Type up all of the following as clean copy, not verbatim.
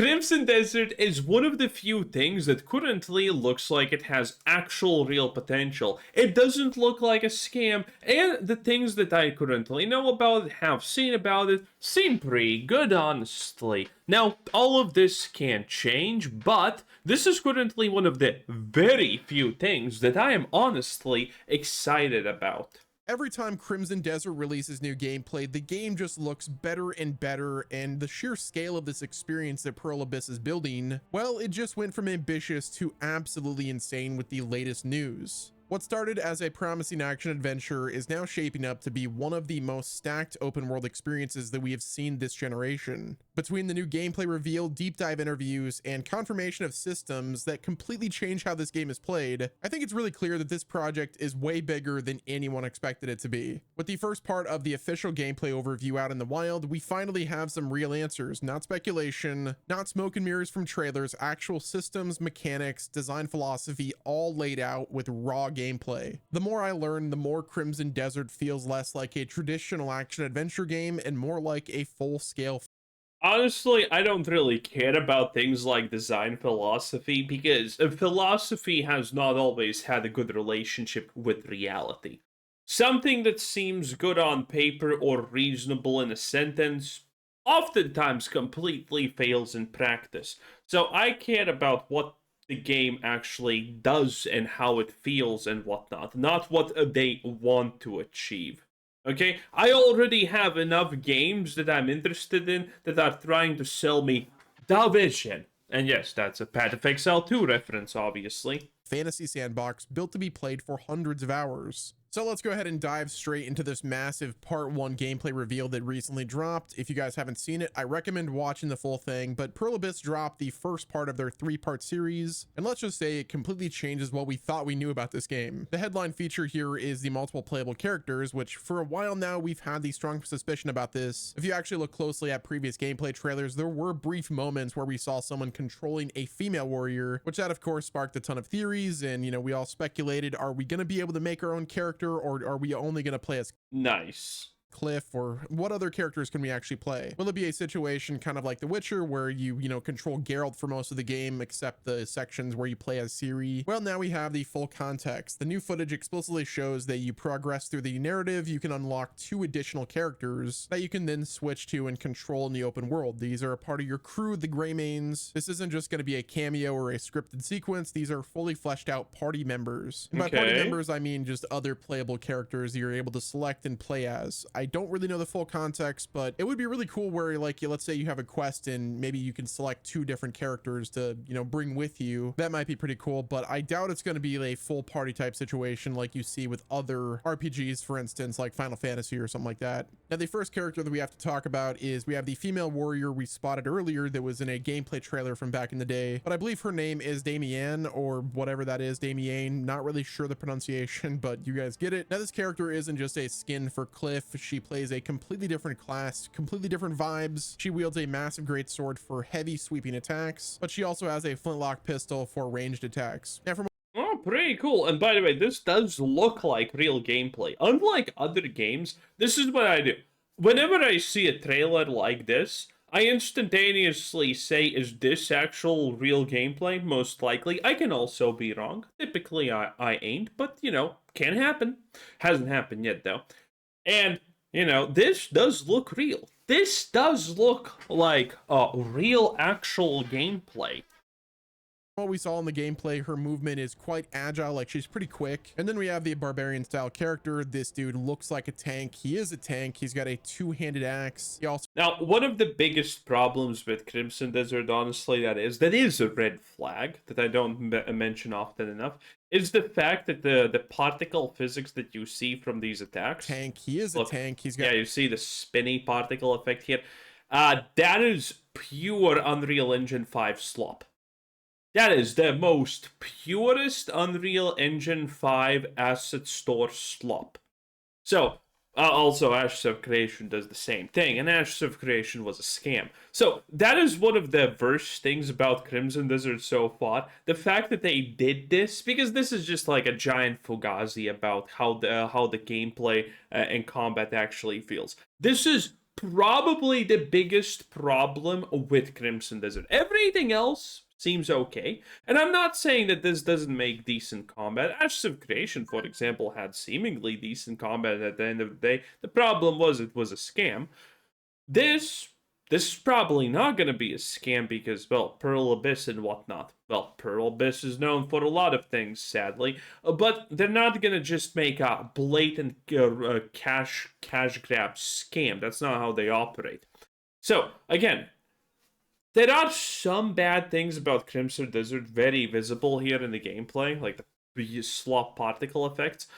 Crimson Desert is one of the few things that currently looks like it has actual real potential. It doesn't look like a scam, and the things that I currently know about it, have seen about it, seem pretty good, honestly. Now, all of this can change, but this is currently one of the very few things that I am honestly excited about. Every time Crimson Desert releases new gameplay, the game just looks better and better, and the sheer scale of this experience that Pearl Abyss is building, well, it just went from ambitious to absolutely insane with the latest news. What started as a promising action adventure is now shaping up to be one of the most stacked open world experiences that we have seen this generation. Between the new gameplay reveal, deep dive interviews, and confirmation of systems that completely change how this game is played, I think it's really clear that this project is way bigger than anyone expected it to be. With the first part of the official gameplay overview out in the wild, we finally have some real answers, not speculation, not smoke and mirrors from trailers, actual systems, mechanics, design philosophy, all laid out with raw gameplay. The more I learn, the more Crimson Desert feels less like a traditional action adventure game and more like a full-scale. Honestly, I don't really care about things like design philosophy because philosophy has not always had a good relationship with reality. Something that seems good on paper or reasonable in a sentence oftentimes completely fails in practice. So I care about what the game actually does and how it feels and whatnot, not what they want to achieve. Okay, I already have enough games that I'm interested in that are trying to sell me Division. And yes, that's a Path of Exile 2 reference, obviously. Fantasy sandbox built to be played for hundreds of hours. So let's go ahead and dive straight into this massive part 1 gameplay reveal that recently dropped. If you guys haven't seen it, I recommend watching the full thing, but Pearl Abyss dropped the first part of their 3-part series, and let's just say it completely changes what we thought we knew about this game. The headline feature here is the multiple playable characters, which for a while now we've had the strong suspicion about this. If you actually look closely at previous gameplay trailers, there were brief moments where we saw someone controlling a female warrior, which that of course sparked a ton of theories, and we all speculated, are we going to be able to make our own character, or are we only going to play as Nice. Cliff, or what other characters can we actually play? Will it be a situation kind of like The Witcher where you control Geralt for most of the game except the sections where you play as Ciri? Well, now we have the full context. The new footage explicitly shows that you progress through the narrative, you can unlock 2 additional characters that you can then switch to and control in the open world. These are a part of your crew, the Greymanes. This isn't just going to be a cameo or a scripted sequence. These are fully fleshed out party members. And by party members, I mean just other playable characters you're able to select and play as. I don't really know the full context, but it would be really cool where, like, let's say you have a quest and maybe you can select 2 different characters to, bring with you. That might be pretty cool, but I doubt it's going to be a full party type situation like you see with other RPGs, for instance, like Final Fantasy or something like that. Now, the first character that we have to talk about is we have the female warrior we spotted earlier that was in a gameplay trailer from back in the day, but I believe her name is Damienne, or whatever that is, Damienne. Not really sure the pronunciation, but you guys get it. Now, this character isn't just a skin for Cliff. She plays a completely different class, completely different vibes. She wields a massive greatsword for heavy sweeping attacks, but she also has a flintlock pistol for ranged attacks. Now, from Oh, pretty cool. And by the way, this does look like real gameplay. Unlike other games, this is what I do. Whenever I see a trailer like this, I instantaneously say, is this actual real gameplay? Most likely. I can also be wrong. Typically, I ain't, but, can happen. Hasn't happened yet, though. And this does look real. This does look like a real actual gameplay. what we saw in the gameplay, her movement is quite agile, like she's pretty quick. And then we have the barbarian style character. This dude looks like a tank. He is a tank. He's got a 2-handed axe. He also Now, one of the biggest problems with Crimson Desert, honestly, that is a red flag that I don't mention often enough, is the fact that the particle physics that you see from these attacks. Tank. He is a tank. He's got, yeah, you see the spinny particle effect here. That is pure Unreal Engine 5 slop. That is the most purest Unreal Engine 5 asset store slop. So, also Ashes of Creation does the same thing, and Ashes of Creation was a scam. So, that is one of the worst things about Crimson Desert so far. The fact that they did this, because this is just like a giant fugazi about how the gameplay and combat actually feels. This is probably the biggest problem with Crimson Desert. Everything else seems okay, and I'm not saying that this doesn't make decent combat. Ashes of Creation, for example, had seemingly decent combat at the end of the day. The problem was it was a scam. This this is probably not going to be a scam because, well, Pearl Abyss and whatnot. Well, Pearl Abyss is known for a lot of things, sadly, but they're not going to just make a blatant cash grab scam. That's not how they operate. So again, there are some bad things about Crimson Desert very visible here in the gameplay, like the slop particle effects.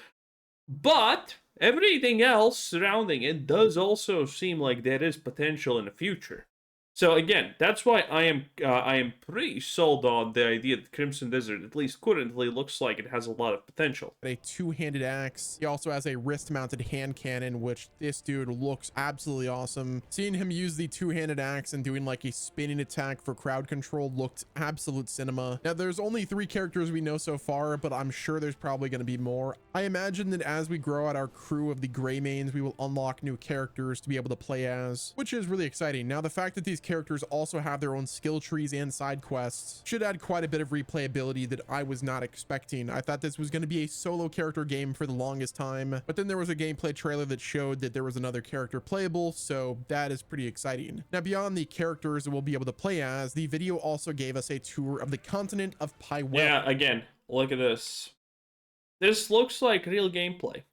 But everything else surrounding it does also seem like there is potential in the future. So again, that's why I am pretty sold on the idea that Crimson Desert, at least currently, looks like it has a lot of potential. A two-handed axe. He also has a wrist-mounted hand cannon, which this dude looks absolutely awesome. Seeing him use the two-handed axe and doing like a spinning attack for crowd control looked absolute cinema. Now, there's only 3 characters we know so far, but I'm sure there's probably going to be more. I imagine that as we grow out our crew of the Greymanes, we will unlock new characters to be able to play as, which is really exciting. Now, the fact that these characters also have their own skill trees and side quests should add quite a bit of replayability that I was not expecting. I thought this was going to be a solo character game for the longest time, but then there was a gameplay trailer that showed that there was another character playable, so that is pretty exciting. Now, beyond the characters that we'll be able to play as, the video also gave us a tour of the continent of Playable. Yeah, again, look at this. This looks like real gameplay.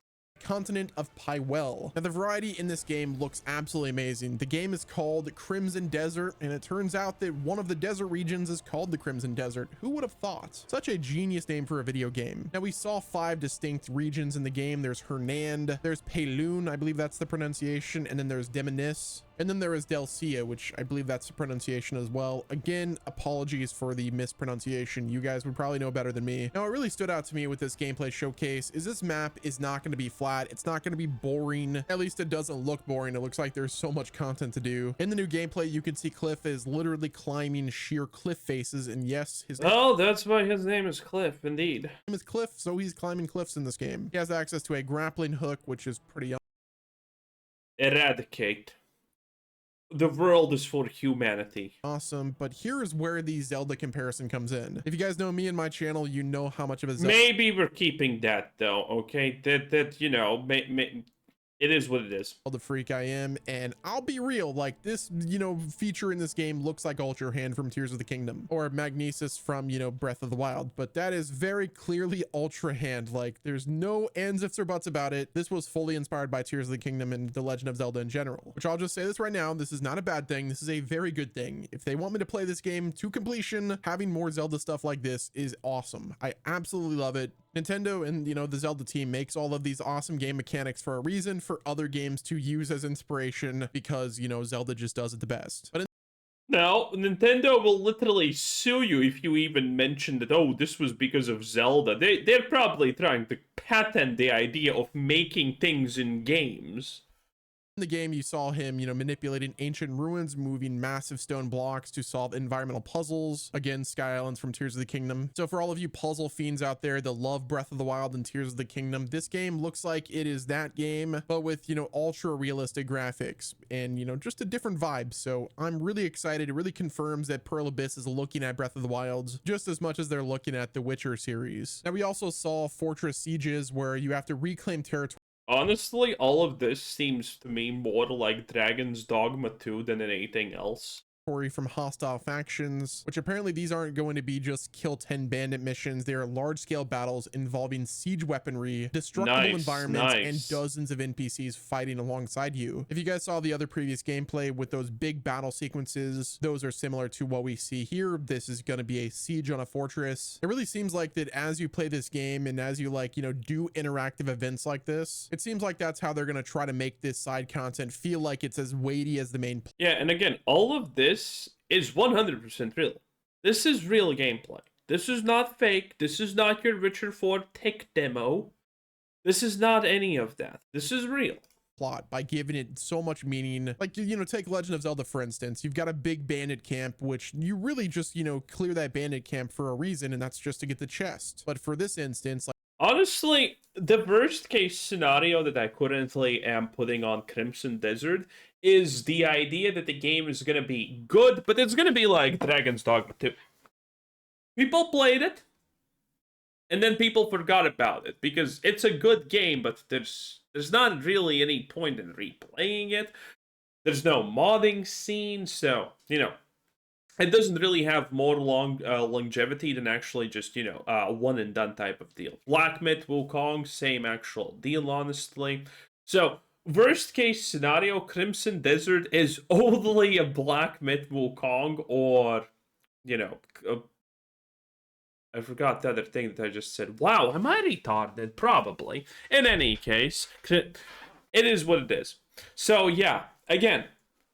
Continent of Playable. Now, the variety in this game looks absolutely amazing. The game is called Crimson Desert, and it turns out that one of the desert regions is called the Crimson Desert. Who would have thought? Such a genius name for a video game. Now, we saw 5 distinct regions in the game. There's Hernand, there's Payloon, I believe that's the pronunciation, and then there's Demonis. And then there is Delcia, which I believe that's the pronunciation as well. Again, apologies for the mispronunciation. You guys would probably know better than me. Now, what really stood out to me with this gameplay showcase is this map is not going to be flat. It's not going to be boring. At least it doesn't look boring. It looks like there's so much content to do. In the new gameplay, you can see Cliff is literally climbing sheer cliff faces. And yes, his Oh, that's why his name is Cliff, indeed. name is Cliff, so he's climbing cliffs in this game. He has access to a grappling hook, which is pretty Eradicate. The world is for humanity. awesome, but here is where the Zelda comparison comes in. If you guys know me and my channel, you know how much of a Zelda Maybe we're keeping that though, okay? That you know, it is what it is. freak I am, and I'll be real, like this, feature in this game looks like Ultra Hand from Tears of the Kingdom, or Magnesis from, Breath of the Wild, but that is very clearly Ultra Hand. Like, there's no ands, ifs, or buts about it. This was fully inspired by Tears of the Kingdom and The Legend of Zelda in general, which I'll just say this right now, this is not a bad thing. This is a very good thing. If they want me to play this game to completion, having more Zelda stuff like this is awesome. I absolutely love it. Nintendo and, the Zelda team makes all of these awesome game mechanics for a reason, for other games to use as inspiration, because, Zelda just does it the best. But Now, Nintendo will literally sue you if you even mention that, oh, this was because of Zelda. They're probably trying to patent the idea of making things in games. in the game, you saw him, manipulating ancient ruins, moving massive stone blocks to solve environmental puzzles. Again, Sky Islands from Tears of the Kingdom. So for all of you puzzle fiends out there that love Breath of the Wild and Tears of the Kingdom, this game looks like it is that game, but with, ultra realistic graphics and, just a different vibe. So I'm really excited. It really confirms that Pearl Abyss is looking at Breath of the Wild just as much as they're looking at the Witcher series. Now, we also saw fortress sieges where you have to reclaim territory. Honestly, all of this seems to me more like Dragon's Dogma 2 than anything else. From hostile factions, which apparently these aren't going to be just kill 10 bandit missions. They are large-scale battles involving siege weaponry, destructible environments, and dozens of NPCs fighting alongside you. If you guys saw the other previous gameplay with those big battle sequences, those are similar to what we see here. This is going to be a siege on a fortress. It really seems like that as you play this game and as you do interactive events like this, it seems like that's how they're going to try to make this side content feel like it's as weighty as the main. Yeah, and again, all of this is 100% real. This is real gameplay. This is not fake. This is not your Witcher 4 tech demo. This is not any of that. This is real. Plot by giving it so much meaning. Like, take Legend of Zelda, for instance. You've got a big bandit camp, which you really just, clear that bandit camp for a reason, and that's just to get the chest. But for this instance, like, Honestly, the worst case scenario that I currently am putting on Crimson Desert is the idea that the game is gonna be good, but it's gonna be like Dragon's Dogma 2. People played it, and then people forgot about it because it's a good game, but there's not really any point in replaying it. There's no modding scene, so it doesn't really have more longevity than actually just a one and done type of deal. Black Myth Wukong, same actual deal, honestly. So worst case scenario, Crimson Desert is only a Black Myth Wukong, or you know, I forgot the other thing that I just said. Wow, am I retarded? Probably. In any case, it is what it is. So yeah, again,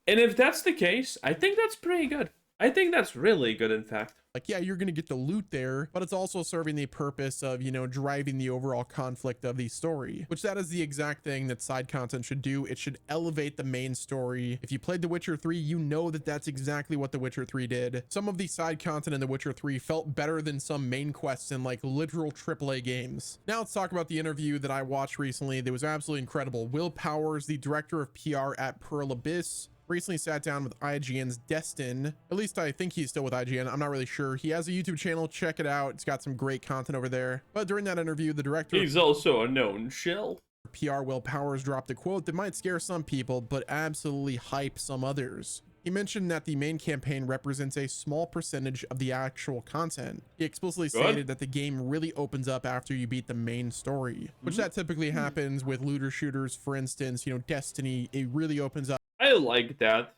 and if that's the case, I think that's pretty good. I think that's really good, in fact. Like, yeah, you're going to get the loot there, but it's also serving the purpose of, driving the overall conflict of the story, which that is the exact thing that side content should do. It should elevate the main story. If you played The Witcher 3, you know that that's exactly what The Witcher 3 did. Some of the side content in The Witcher 3 felt better than some main quests in like literal AAA games. Now let's talk about the interview that I watched recently that was absolutely incredible. Will Powers, the director of PR at Pearl Abyss, recently sat down with IGN's Destin. At least I think he's still with IGN. I'm not really sure. He has a YouTube channel. Check it out. It's got some great content over there. But during that interview, the director... He's also a known shill. PR Will Powers dropped a quote that might scare some people, but absolutely hype some others. He mentioned that the main campaign represents a small percentage of the actual content. He explicitly stated that the game really opens up after you beat the main story, which that typically happens with looter shooters. For instance, Destiny, it really opens up. I like that.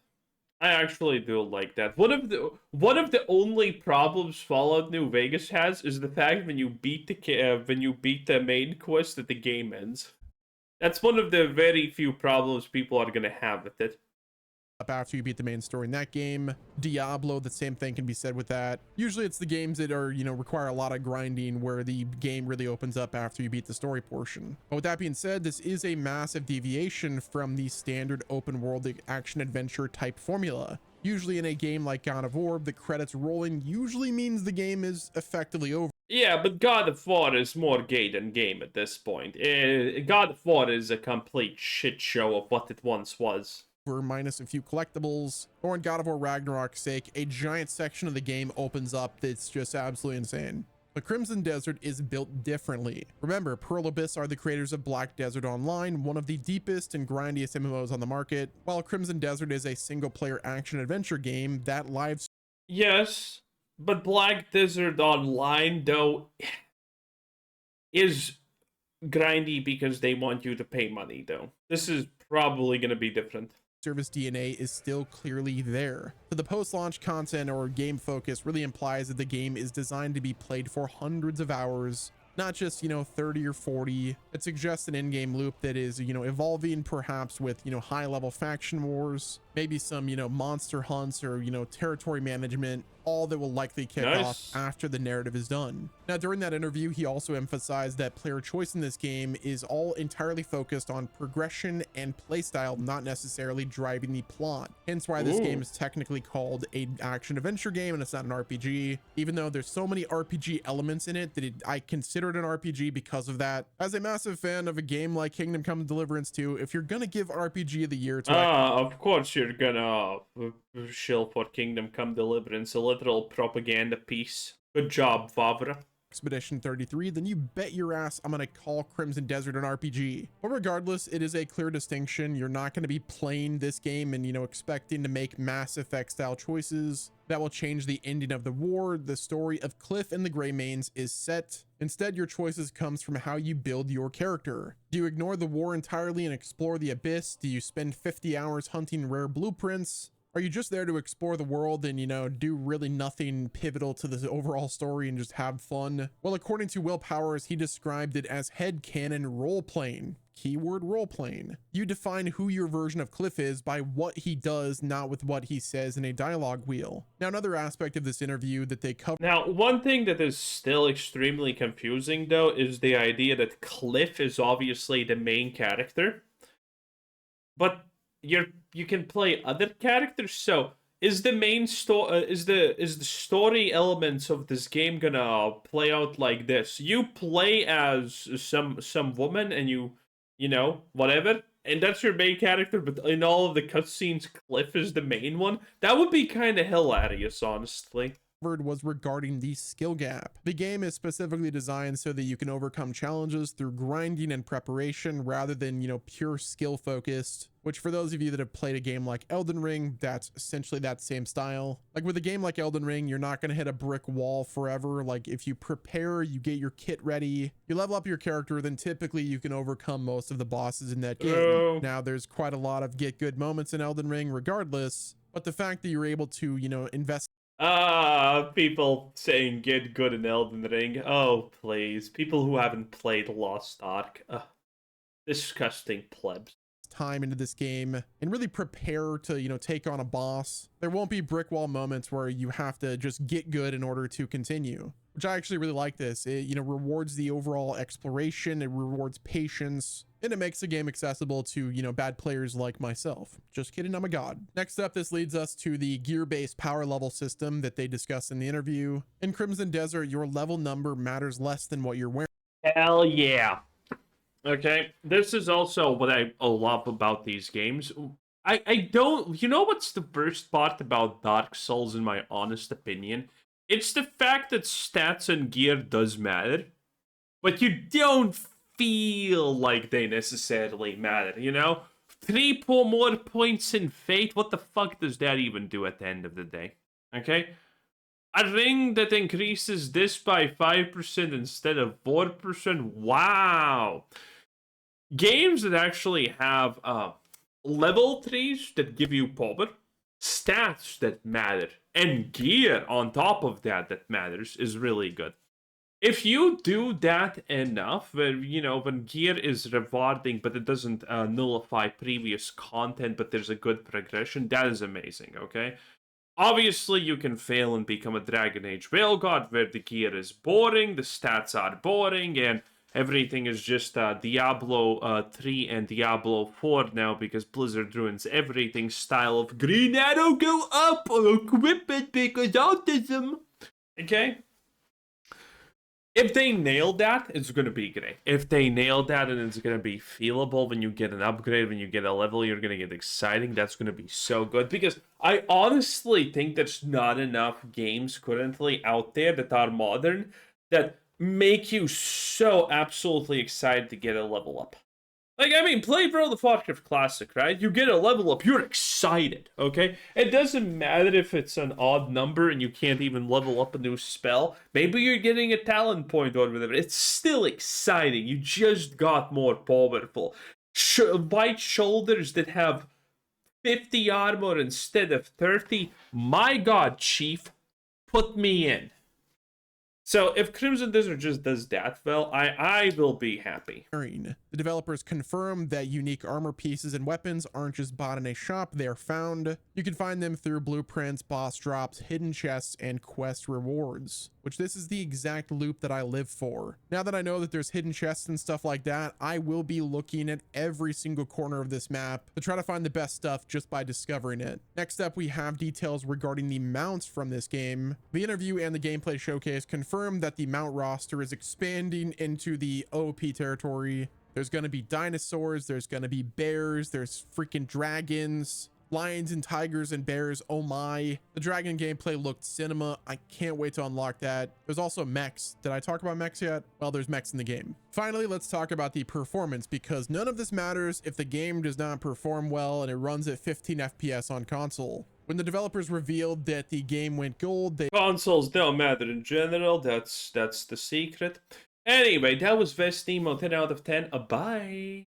I actually do like that. One of the only problems Fallout New Vegas has is the fact when you beat the main quest that the game ends. That's one of the very few problems people are gonna have with it. Up after you beat the main story in that game. Diablo, the same thing can be said with that. Usually it's the games that are, require a lot of grinding where the game really opens up after you beat the story portion. But with that being said, this is a massive deviation from the standard open world action adventure type formula. Usually in a game like God of War, the credits rolling usually means the game is effectively over. Yeah, but God of War is more gay than game at this point. God of War is a complete shit show of what it once was. Minus a few collectibles, or in God of War Ragnarok's sake, a giant section of the game opens up that's just absolutely insane. But Crimson Desert is built differently. Remember, Pearl Abyss are the creators of Black Desert Online, one of the deepest and grindiest MMOs on the market. While Crimson Desert is a single-player action-adventure game, that live... Yes, but Black Desert Online, though, is grindy because they want you to pay money, though. This is probably going to be different. Service DNA is still clearly there. So the post-launch content or game focus really implies that the game is designed to be played for hundreds of hours, not just 30 or 40. It suggests an in-game loop that is evolving, perhaps with high-level faction wars, maybe some monster hunts or territory management, all that will likely kick off after the narrative is done. Now, during that interview, he also emphasized that player choice in this game is all entirely focused on progression and playstyle, not necessarily driving the plot. Hence why this game is technically called an action adventure game and it's not an RPG, even though there's so many RPG elements in it that I consider it an RPG because of that. As a massive fan of a game like Kingdom Come Deliverance 2, if you're gonna give RPG of the year to of course you're gonna shill for Kingdom Come Deliverance, a literal propaganda piece. Good job, Favre. Expedition 33, then you bet your ass I'm gonna call Crimson Desert an RPG. But regardless, it is a clear distinction. You're not gonna be playing this game and expecting to make Mass Effect style choices that will change the ending of the war. The story of Cliff and the Greymanes is set. Instead, your choices comes from how you build your character. Do you ignore the war entirely and explore the abyss? Do you spend 50 hours hunting rare blueprints? Are you just there to explore the world and, do really nothing pivotal to the overall story and just have fun? Well, according to Will Powers, he described it as headcanon role-playing. Keyword role-playing. You define who your version of Cliff is by what he does, not with what he says in a dialogue wheel. Now, another aspect of this interview that they cover... Now, one thing that is still extremely confusing, though, is the idea that Cliff is obviously the main character. But you can play other characters, so is the main story is the story elements of this game gonna play out like this? You play as some woman and you know whatever, and that's your main character. But in all of the cutscenes, Cliff is the main one. That would be kind of hilarious, honestly. Was regarding the skill gap. The game is specifically designed so that you can overcome challenges through grinding and preparation rather than, pure skill focused, which for those of you that have played a game like Elden Ring, that's essentially that same style. Like with a game like Elden Ring, you're not going to hit a brick wall forever. Like if you prepare, you get your kit ready, you level up your character, then typically you can overcome most of the bosses in that game. Now there's quite a lot of get good moments in Elden Ring regardless, but the fact that you're able to, invest People saying get good in Elden Ring. Oh, please. People who haven't played Lost Ark. Disgusting plebs. Time into this game and really prepare to, take on a boss, there won't be brick wall moments where you have to just get good in order to continue, which I actually really like this. It, rewards the overall exploration, it rewards patience, and it makes the game accessible to, bad players like myself. Just kidding, I'm a god. Next up, this leads us to the gear-based power level system that they discussed in the interview. In Crimson Desert, your level number matters less than what you're wearing. Hell yeah. Okay, this is also what I love about these games. I don't, you know what's the worst part about Dark Souls in my honest opinion? It's the fact that stats and gear does matter, but you don't feel like they necessarily matter, you know? 3 more points in Fate, what the fuck does that even do at the end of the day? Okay? A ring that increases this by 5% instead of 4%? Wow! Games that actually have level trees that give you power, stats that matter, and gear on top of that matters is really good. If you do that enough, when gear is rewarding but it doesn't nullify previous content, but there's a good progression, that is amazing, okay? Obviously, you can fail and become a Dragon Age Rail God, where the gear is boring, the stats are boring, and everything is just Diablo 3 and Diablo 4 now, because Blizzard ruins everything style of Green Arrow go up or equip it because autism. Okay? If they nail that, it's going to be great. If they nail that and it's going to be feelable when you get an upgrade, when you get a level, you're going to get exciting. That's going to be so good. Because I honestly think there's not enough games currently out there that are modern that make you so absolutely excited to get a level up. Like, I mean, play World of Warcraft Classic, right? You get a level up, you're excited, okay? It doesn't matter if it's an odd number and you can't even level up a new spell. Maybe you're getting a talent point or whatever. It's still exciting. You just got more powerful. White shoulders that have 50 armor instead of 30. My god, Chief, put me in. So if Crimson Desert just does that well, I will be happy. The developers confirm that unique armor pieces and weapons aren't just bought in a shop, they are found. You can find them through blueprints, boss drops, hidden chests, and quest rewards, which this is the exact loop that I live for. Now that I know that there's hidden chests and stuff like that, I will be looking at every single corner of this map to try to find the best stuff just by discovering it. Next up, we have details regarding the mounts from this game. The interview and the gameplay showcase confirm that the mount roster is expanding into the OP territory. There's going to be dinosaurs, there's going to be bears, there's freaking dragons, lions and tigers and bears. Oh my, the dragon gameplay looked cinema. I can't wait to unlock that. There's also mechs. Did I talk about mechs yet? Well, there's mechs in the game. Finally, let's talk about the performance, because none of this matters if the game does not perform well and it runs at 15 FPS on console. When the developers revealed that the game went gold, consoles don't matter in general. That's the secret. Anyway, that was Vestimo 10 out of 10. Bye.